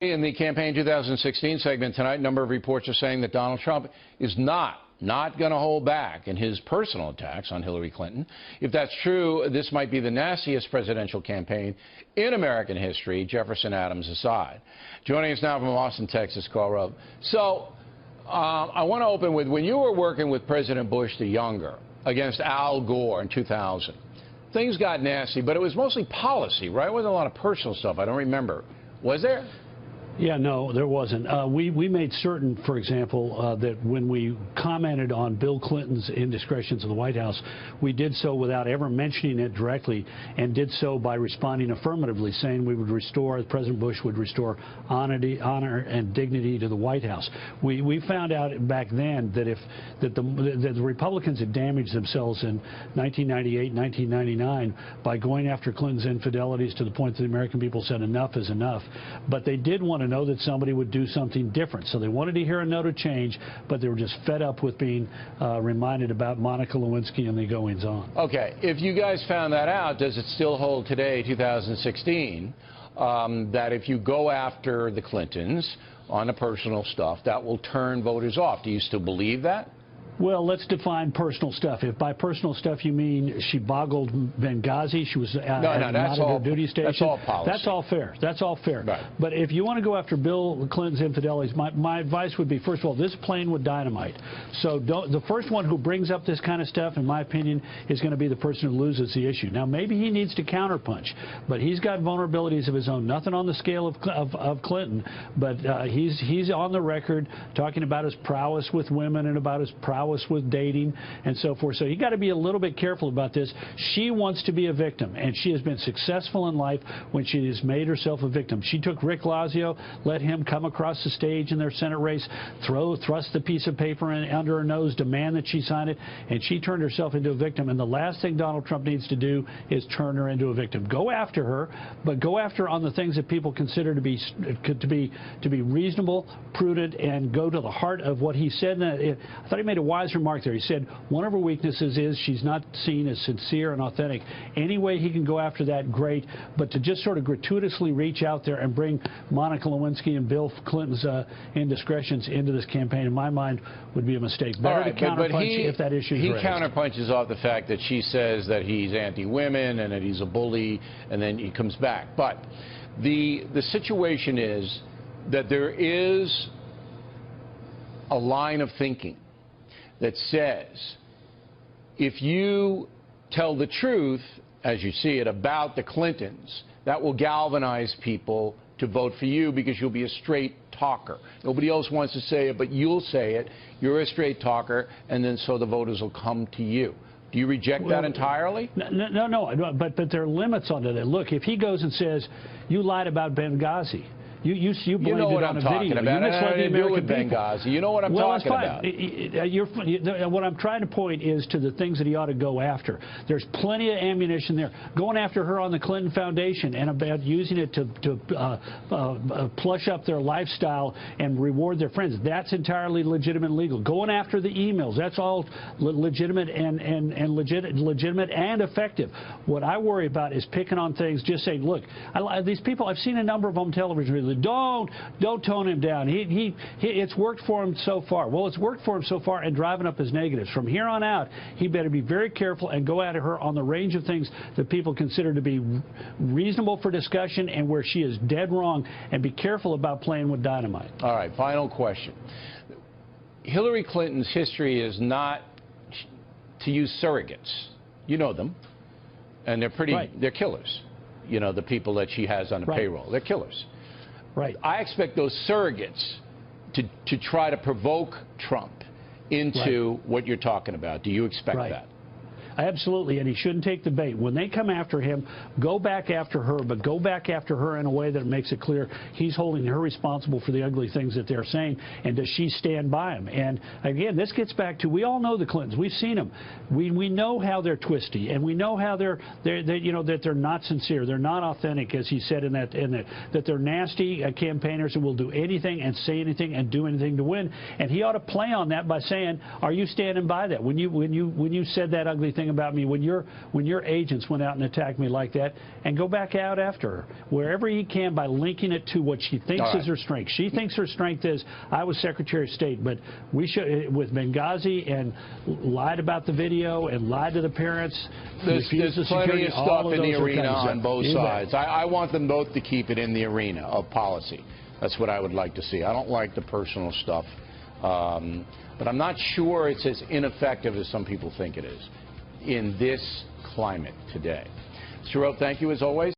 In the campaign 2016 segment tonight, a number of reports are saying that Donald Trump is not going to hold back in his personal attacks on Hillary Clinton. If that's true, this might be the nastiest presidential campaign in American history, Jefferson Adams aside. Joining us now from Austin, Texas, Carl Rove. So I want to open with, when you were working with President Bush the Younger against Al Gore in 2000, things got nasty, but it was mostly policy, right? It wasn't a lot of personal stuff. I don't remember. Was there? Yeah, no, there wasn't. We made certain, for example, that when we commented on Bill Clinton's indiscretions in the White House, we did so without ever mentioning it directly, and did so by responding affirmatively, saying we would restore, President Bush would restore honor and dignity to the White House. We found out back then that the Republicans had damaged themselves in 1998, 1999 by going after Clinton's infidelities to the point that the American people said enough is enough. But they did want to know that somebody would do something different. So they wanted to hear a note of change, but they were just fed up with being reminded about Monica Lewinsky and the goings-on. Okay. If you guys found that out, does it still hold today, 2016, that if you go after the Clintons on the personal stuff, that will turn voters off? Do you still believe that? Well, let's define personal stuff. If by personal stuff you mean she boggled Benghazi, she was not at her duty station. That's all policy. That's all fair. That's all fair. Right. But if you want to go after Bill Clinton's infidelities, my advice would be, first of all, this plane with dynamite. So the first one who brings up this kind of stuff, in my opinion, is going to be the person who loses the issue. Now, maybe he needs to counterpunch, but he's got vulnerabilities of his own. Nothing on the scale of Clinton, but he's on the record talking about his prowess with women and about his prowess with dating and so forth. So you got to be a little bit careful about this. She wants to be a victim, and she has been successful in life when she has made herself a victim. She took Rick Lazio, let him come across the stage in their Senate race, thrust the piece of paper under her nose, demand that she sign it, and she turned herself into a victim. And the last thing Donald Trump needs to do is turn her into a victim. Go after her, but go after her on the things that people consider to be reasonable, prudent, and go to the heart of what he said. I thought he made a wise remark there. He said one of her weaknesses is she's not seen as sincere and authentic. Any way he can go after that, great, but to just sort of gratuitously reach out there and bring Monica Lewinsky and Bill Clinton's indiscretions into this campaign, in my mind, would be a mistake. Better to counterpunch if that issue is raised. He counterpunches off the fact that she says that he's anti-women and that he's a bully, and then he comes back. But the situation is that there is a line of thinking that says if you tell the truth, as you see it, about the Clintons, that will galvanize people to vote for you because you'll be a straight talker. Nobody else wants to say it, but you'll say it. You're a straight talker, and then so the voters will come to you. Do you reject that entirely? No, but there are limits on that. Look, if he goes and says, you lied about Benghazi, you blamed know what it on I'm a talking video. about. You misled the American people. Benghazi. You know what I'm talking about. What I'm trying to point is to the things that he ought to go after. There's plenty of ammunition there. Going after her on the Clinton Foundation and about using it to plush up their lifestyle and reward their friends, that's entirely legitimate and legal. Going after the emails, that's all legitimate and legitimate and effective. What I worry about is picking on things, just saying, look, these people, I've seen a number of them on television. Don't tone him down. It's worked for him so far. Well, it's worked for him so far and driving up his negatives. From here on out, he better be very careful and go at her on the range of things that people consider to be reasonable for discussion and where she is dead wrong, and be careful about playing with dynamite. All right, final question. Hillary Clinton's history is not to use surrogates. You know them, and they're killers. You know, the people that she has on the payroll. They're killers. Right. I expect those surrogates to try to provoke Trump into what you're talking about. Do you expect that? Absolutely, and he shouldn't take the bait. When they come after him, go back after her, but go back after her in a way that makes it clear he's holding her responsible for the ugly things that they're saying, and does she stand by him? And again, this gets back to, we all know the Clintons. We've seen them. We know how they're twisty, and we know how that they're not sincere, they're not authentic, as he said that they're nasty campaigners who will do anything and say anything and do anything to win. And he ought to play on that by saying, are you standing by that? When you said that ugly thing everything about me when your agents went out and attacked me like that, and go back out after her wherever he can by linking it to what she thinks is her strength. She thinks her strength is I was Secretary of State, but we should with Benghazi and lied about the video and lied to the parents. There's plenty of stuff in the arena on both sides. I want them both to keep it in the arena of policy. That's what I would like to see. I don't like the personal stuff. But I'm not sure it's as ineffective as some people think it is in this climate today. Mr. Rowe, thank you as always.